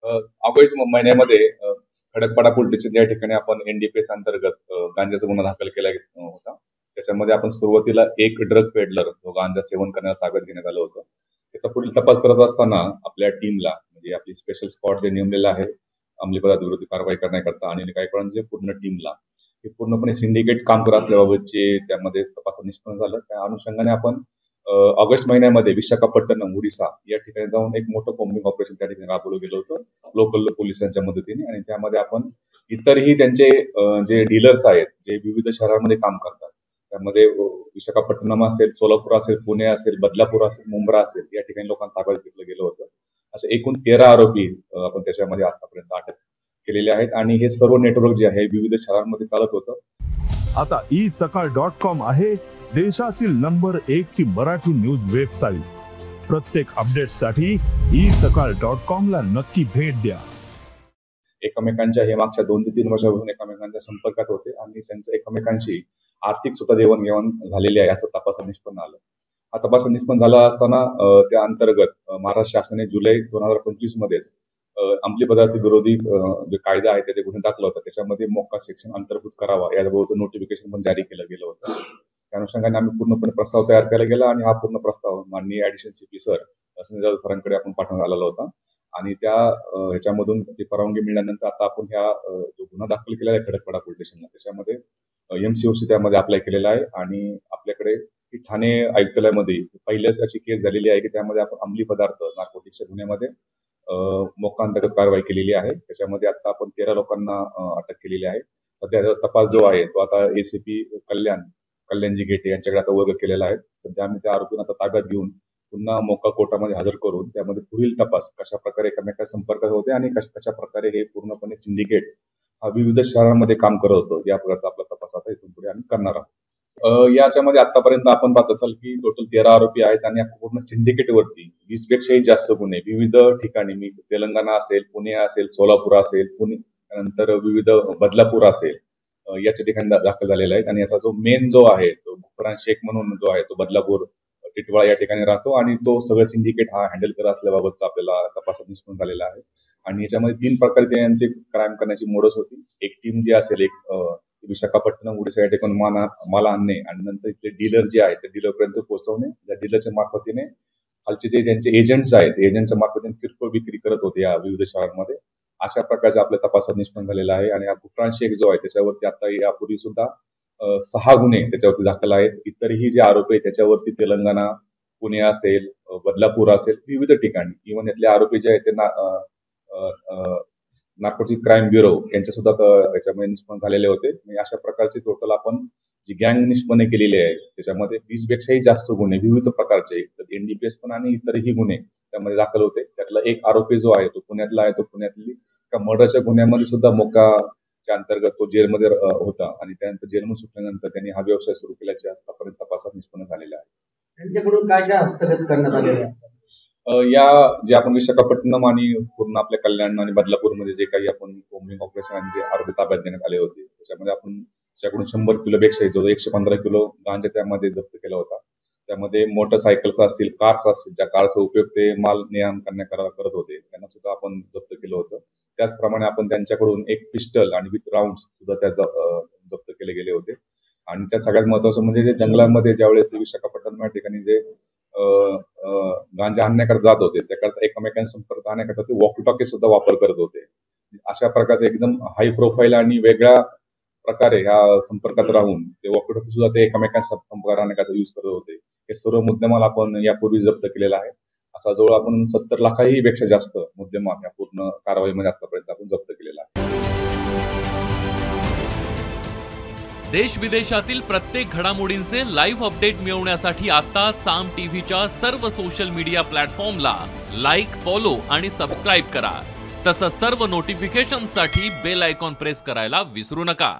August महिन्यामध्ये Khadakpada police station या ठिकाणी आपण एनडीपीएस अंतर्गत गांजाचा गुन्हा दाखल केला होता. त्याच्यामध्ये आपण सुरुवातीला एक ड्रग पेडलर जो गांजा सेवन करण्यास ताब्यात घेण्यात आलं होतं. त्याचा पुढील तपास करत असताना आपल्या टीमला म्हणजे आपली स्पेशल स्क्वॉड जे नेमलेलं आहे अंमली पदार्थ विरोधी कारवाई करण्याकरता आणि काही कळांचे पूर्ण टीमला हे पूर्णपणे सिंडिकेट काम करत असल्याबाबतचे त्यामध्ये तपासात निष्पन्न झालं. त्या अनुषंगाने आपण ऑगस्ट महिन्यामध्ये विशाखापट्टणम ओडिसा या ठिकाणी जाऊन एक मोठं कॉम्बिंग ऑपरेशन त्या ठिकाणी राबवलं गेलं होतं लोकल पोलिसांच्या मदतीने. आणि त्यामध्ये आपण इतरही त्यांचे जे डीलर्स आहेत जे विविध शहरांमध्ये काम करतात त्यामध्ये विशाखापट्टणम असेल, सोलापूर असेल, पुणे असेल, बदलापूर असेल, मुंब्रा असेल या ठिकाणी लोकांना ताब्यात घेतलं गेलं होतं. असे एकूण 13 आरोपी आपण त्याच्यामध्ये आतापर्यंत अटक केलेले आहेत आणि हे सर्व नेटवर्क जे आहे विविध शहरांमध्ये चालत होतं. आता isakal.com आहे देशातील नंबर 1 ची मराठी न्यूज वेबसाईट. प्रत्येक अपडेटसाठी isakal.com ला नक्की भेट द्या. एकमेकांच्या हे मागच्या 2 ते 3 वर्षापासून एकमेकांच्या संपर्कात होते आणि त्यांचं एकमेकांशी आर्थिक सुद्धा देवाणघेवाण झालेली आहे असं तपासात निष्पन्न आलं. हा तपासात निष्पन्न झाला असताना त्या अंतर्गत महाराष्ट्र शासनाने जुलै 2025 मध्येच अंमली पदार्थ विरोधी जे कायदा आहे त्याचे गुन्हे दाखल होता त्याच्यामध्ये मोक्का सेक्शन अंतर्भूत करावा याबाबत नोटिफिकेशन पण जारी केलं गेलं होतं. त्या अनुषंगाने आम्ही पूर्णपणे प्रस्ताव तयार केला गेला आणि हा पूर्ण प्रस्ताव माननीय additional CP sir Sanjay Jadhav सरांकडे आपण पाठवण्यात आलेला होता आणि त्या ह्याच्यामधून ती परवानगी मिळाल्यानंतर आता आपण ह्या जो गुन्हा दाखल केलेला आहे खडकपाडा पोलीस स्टेशनला त्याच्यामध्ये एमसीओसी त्यामध्ये अप्लाय केलेला आहे आणि आपल्याकडे ठाणे आयुक्तालयामध्ये पहिल्याच अशी केस झालेली आहे की त्यामध्ये आपण अंमली पदार्थ नार्कोटिक्सच्या गुन्ह्यामध्ये मोक्का अंतर्गत कारवाई केलेली आहे. त्याच्यामध्ये आता आपण 13 लोकांना अटक केलेली आहे. सध्या तपास जो आहे तो आता एसीपी कल्याणजी गेटे यांच्याकडे आता वर्ग केलेला आहे. सध्या आम्ही त्या आरोपींना आता ताब्यात घेऊन पुन्हा मोक्का कोर्टामध्ये हजर करून त्यामध्ये पुढील तपास कशा प्रकारे एकमेकांच्या संपर्कात होते आणि कशा प्रकारे हे पूर्णपणे सिंडिकेट हा विविध शहरांमध्ये काम करत होतं या प्रकारचा आपला तपास आता इथून पुढे आम्ही करणार आहोत. याच्यामध्ये आतापर्यंत आपण पाहत असाल की टोटल 13 आरोपी आहेत आणि पूर्ण सिंडिकेट वरती 20 पेक्षाही जास्त गुन्हे विविध ठिकाणी मी तेलंगणा असेल, पुणे असेल, सोलापूर असेल, पुणे नंतर विविध बदलापूर असेल याच्या ठिकाणी दाखल झालेला आहे. आणि याचा जो मेन जो आहे तो फरान शेख म्हणून जो आहे तो बदलापूर टिटवाळा या ठिकाणी राहतो आणि तो सगळं सिंडिकेट हा हँडल करत असल्याबाबतचा आपल्याला तपासात निष्पन्न झालेला आहे. आणि याच्यामध्ये 3 प्रकारे त्यांची क्राईम करण्याची मोडस होती. एक टीम जी असेल एक विशाखापट्टणम ओडिसा या ठिकाणी माल आणणे आणि नंतर इथले डीलर जे आहेत त्या डीलर पर्यंत पोहोचवणे. त्या डीलरच्या मार्फतीने खालचे जे त्यांचे एजंट्स आहेत एजंटच्या मार्फतीने किरकोळ विक्री करत होते या विविध शहरांमध्ये. अशा प्रकारचे आपल्या तपासात निष्पन्न झालेला आहे. आणि हा फरान शेख जो आहे त्याच्यावरती आता यापूर्वी सुद्धा 6 गुन्हे त्याच्यावरती दाखल आहेत. इतरही जे आरोपी आहेत त्याच्यावरती तेलंगणा, पुणे असेल, बदलापूर असेल विविध ठिकाणी इव्हन यातले आरोपी जे आहेत ते नार्कोटिक क्राईम ब्युरो यांच्या सुद्धा याच्यामध्ये निष्पन्न झालेले होते. अशा प्रकारचे टोटल आपण जी गँग निष्पन्न केलेली आहे त्याच्यामध्ये 20 पेक्षाही जास्त गुन्हे विविध प्रकारचे एनडीपीएस पण आणि इतरही गुन्हे त्यामध्ये दाखल होते. त्यातला एक आरोपी जो आहे तो पुण्यातला आहे. तो पुण्यातली मर्डरच्या गुन्ह्यामध्ये सुद्धा मोक्काच्या अंतर्गत तो जेलमध्ये होता आणि त्यानंतर जेलमधून सुटल्यानंतर त्यांनी हा व्यवसाय सुरू केल्याचे आतापर्यंत तपासात निष्पन्न झालेला आहे. त्यांच्याकडून काय काय हस्तगत करण्यात आलेले आहे? या जे आपण विशाखापट्टणम आणि पूर्ण आपल्या कल्याण आणि बदलापूरमध्ये जे काही आपण कॉम्बिंग ऑपरेशन आणि जे आरोपी ताब्यात देण्यात आले होते त्याच्यामध्ये आपण त्याच्याकडून 100 किलोपेक्षा 115 किलो गांजा त्यामध्ये जप्त केला होता. त्यामध्ये मोटरसायकल्स असतील, कार्स असतील ज्या कारचा उपयोग ते माल ने-आण करत होते त्यांना सुद्धा आपण जप्त केलं होतं. त्याचप्रमाणे आपण त्यांच्याकडून एक पिस्टल आणि विथ राऊंड सुद्धा त्या जप्त केले गेले होते. आणि त्या सगळ्यात महत्वाचं म्हणजे जे जंगलामध्ये ज्यावेळेस ते विशाखापट्टणम या ठिकाणी जे गांजा आणण्याकरता जात होते त्याकरता एकमेकांना संपर्क आणण्याकरता ते वॉकी टॉकी सुद्धा वापर करत होते. अशा प्रकारचे एकदम हाय प्रोफाईल आणि वेगळ्या प्रकारे ह्या संपर्कात राहून ते वॉकी टॉकी सुद्धा ते एकमेकांना संपर्क आणण्याकरता युज करत होते. हे सर्व मुद्देमाल आपण यापूर्वी जप्त केलेला आहे. असा जवळ आपण 70 लाखाही पेक्षा जास्त मुद्देमाल या पूर्ण कारवाईमध्ये आतापर्यंत आपण जप्त केलेला आहे. देश विदेशातील प्रत्येक घडामोडींचे लाईव्ह अपडेट मिळवण्यासाठी आता साम टीव्हीच्या सर्व सोशल मीडिया प्लॅटफॉर्मला लाईक, फॉलो आणि सबस्क्राईब करा. तसंच सर्व नोटिफिकेशनसाठी बेल आयकॉन प्रेस करायला विसरू नका.